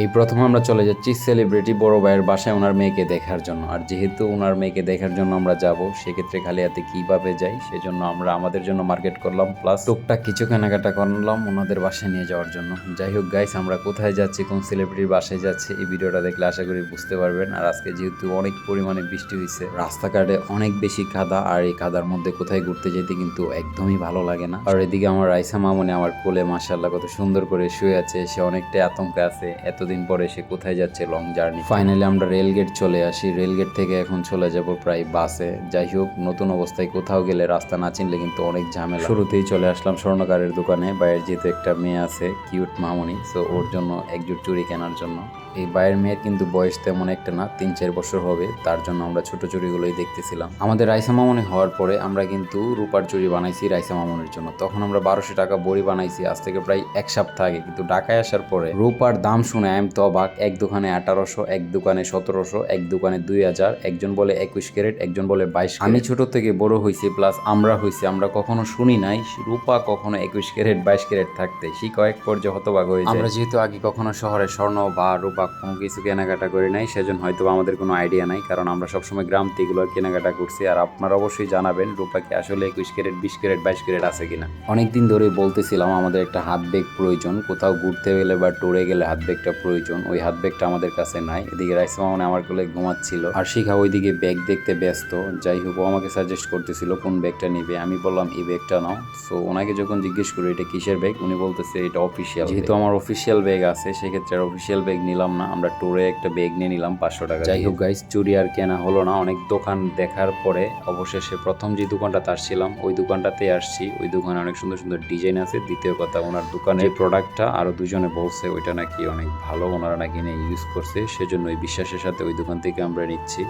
এই প্রথম আমরা চলে যাচ্ছি সেলিব্রিটি বড় ভাইয়ের বাসায় ওনার মেয়েকে দেখার জন্য। আর যেহেতু ওনার মেয়েকে দেখার জন্য আমরা যাব, সেক্ষেত্রে খালি হাতে কিভাবে যাই, সেজন্য আমরা আমাদের জন্য মার্কেট করলাম, প্লাস টুকটাক কিছু কেনাকাটা করলাম ওনাদের বাসায় নিয়ে যাওয়ার জন্য। যাই হোক গাইস, আমরা কোথায় যাচ্ছি, কোন সেলিব্রিটির বাসায় যাচ্ছি, এই ভিডিওটা দেখলে আশা করি বুঝতে পারবেন। আর আজকে যেহেতু অনেক পরিমাণে বৃষ্টি হয়েছে, রাস্তাঘাটে অনেক বেশি কাদা, আর এই কাদার মধ্যে কোথায় ঘুরতে যেতে কিন্তু একদমই ভালো লাগে না। আর এদিকে আমার রাইসা মামনি আমার কোলে মাশাআল্লাহ কত সুন্দর করে শুয়ে আছে, সে অনেকটাই আতঙ্কে আছে, এতদিন পরে সে কোথায় যাচ্ছে লং জার্নি। ফাইনালি আমরা রেলগেট চলে আসি, রেলগেট থেকে এখন চলে যাব প্রায় বাসে। যাই হোক, নতুন অবস্থায় কোথাও গেলে রাস্তা না চিনলে কিন্তু অনেক ঝামেলা। শুরুতেই চলে আসলাম স্বর্ণকারের দোকানে। বাইরের যেহেতু একটা মেয়ে আছে কিউট মামনি, সো ওর জন্য একজোট চুড়ি কেনার জন্য। এই বাইরের মেয়ের কিন্তু বয়স তেমন একটা না, 3-4 বছর হবে, তার জন্য আমরা ছোট চুড়িগুলোই দেখতেছিলাম। আমাদের রাইসা মামনি হওয়ার পরে আমরা কিন্তু রূপার চুড়ি বানাইছি রাইসা মামনির জন্য। তখন আমরা 1200 টাকা বড়ি বানাইছি, আজ থেকে প্রায় এক সপ্তাহ আগে। কিন্তু ঢাকায় আসার পরে রূপার দাম শুনে আই এম তো অবাক। এক দোকানে 1800, এক দোকানে 1700, এক দোকানে 2000, একজন বলে 21 ক্যারেট, একজন বলে 22 ক্যারেট। আমি ছোট থেকে বড় হয়েছি, প্লাস আমরা কখনো শুনি নাই রূপা কখনো 21 ক্যারেট 22 ক্যারেট থাকতে। সেই কয়েক পর্যায়ে হতবাক হয়ে যায়। আমরা যেহেতু আগে কখনো শহরে স্বর্ণ বা রূপা কোনো কিছু কেনাকাটা করি নাই, সেজন্য হয়তো আমাদের কোনো আইডিয়া নাই, কারণ আমরা সবসময় গ্রাম থেকে এগুলো কেনাকাটা করছি। আর আপনারা অবশ্যই জানাবেন রূপাকে আসলে 21 ক্যারেট 20 ক্যারেট 22 ক্যারেট আছে কিনা। অনেকদিন ধরেই বলতেছিলাম আমাদের একটা হাত ব্যাগ প্রয়োজন, কোথাও ঘুরতে গেলে বা ট্যুরে গেলে হাত ব্যাগটা প্রয়োজন। ওই হাত ব্যাগটা আমাদের কাছে নাই। এদিকে রাইসা মামনি আমার কোলে ঘুমাচ্ছিল, আর শিখা ওইদিকে ব্যাগ দেখতে ব্যস্ত। যাই হোক, ও আমাকে সাজেস্ট করতেছিল কোন ব্যাগটা নিবে। আমি বললাম এই ব্যাগটা নাও। সো ওনাকে যখন জিজ্ঞেস করি এটা কিসের ব্যাগ, উনি বলতেছে এটা অফিসিয়াল। যেহেতু আমার অফিসিয়াল ব্যাগ আছে, সেক্ষেত্রে আর অফিসিয়াল ব্যাগ নিলাম না, আমরা ট্যুরে একটা ব্যাগ নিয়ে নিলাম 500 টাকা। যাই হোক গাইস, চুরি আর কেনা হলো না। অনেক দোকান দেখার পরে অবশেষে প্রথম যে দোকানটাতে আসছিলাম ওই দোকানটাতে আসছি। ওই দোকানে অনেক সুন্দর সুন্দর ডিজাইন আছে। দ্বিতীয় কথা, ওনার দোকানের প্রোডাক্টটা আরো দুজনে বলছে ওইটা নাকি অনেক ভালো, ওনারা নাকি নিয়ে ইউজ করছে, সেজন্য ওই বিশ্বাসের সাথে ওই দোকান থেকে আমরা নিচ্ছি।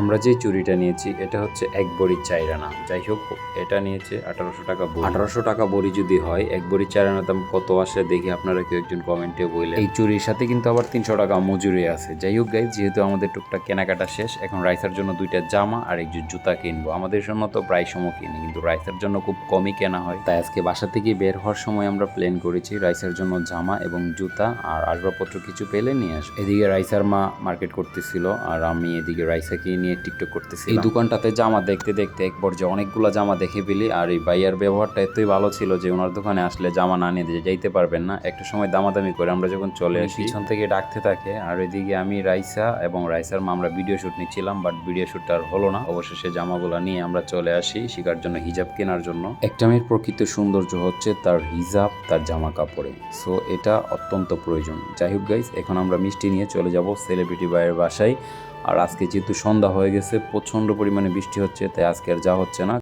আমরা যে চুড়িটা নিয়েছি এটা হচ্ছে এক বড়ি 4 আনা। যাই হোক, এটা নিয়েছে 1800 টাকা বড়ি। 1800 টাকা বড়ি যদি হয়, এক বড়ি 4 আনার দাম কত আসে দেখি আপনারা কেউ একজন কমেন্টে বললেন। এই চুরির সাথে কিন্তু আবার 300 টাকা মজুরি আছে। যাই হোক গাইজ, যেহেতু আমাদের টুকটাক কেনাকাটা শেষ, এখন রাইসার জন্য 2টা জামা আর একজন জুতা কিনবো। আমাদের জন্য তো প্রায় সময় কিনি, কিন্তু রাইসার জন্য খুব কমই কেনা হয়। তাই আজকে বাসা থেকে বের হওয়ার সময় আমরা প্ল্যান করেছি রাইসার জন্য জামা এবং জুতা আর আসবাবপত্র কিছু পেলে নিয়ে আসবো। এদিকে রাইসার মা মার্কেট করতেছিল, আর আমি এদিকে রাইসাকে নিয়ে টিকটক করতেছি। এই দোকানটাতে জামা দেখতে দেখতে এক পর্যায়ে অনেকগুলো জামা দেখে ফেলি। আর এই ভাইয়ার ব্যবহারটা এতই ভালো ছিল যে ওনার দোকানে আসলে জামা না নিয়ে যাইতে পারবেন না। একটা সময় দামাদামি করে আমরা যখন চলে আসি, পিছন থেকে ডাকতে থাকে। আর এদিকে আমি রাইসা এবং রাইসার মা আমরা ভিডিও শুট নিচ্ছিলাম, বাট ভিডিও শুটটা আর হলো না। অবশেষে জামাগুলো নিয়ে আমরা চলে আসি শিকার জন্য, হিজাব কেনার জন্য। একটা মেয়ের প্রকৃত সৌন্দর্য হচ্ছে তার হিজাব, তার জামা কাপড়ে। সো এটা অত্যন্ত প্রয়োজন। যাই হোক গাইস, এখন আমরা মিষ্টি নিয়ে চলে যাব সেলিব্রিটি ভাইয়ের বাসায়। আর আজকে যেহেতু সন্ধ্যা হয়ে গেছে, প্রচন্ড পরিমাণে বৃষ্টি হচ্ছে, তাই আজকে আর যাওয়া হচ্ছে না।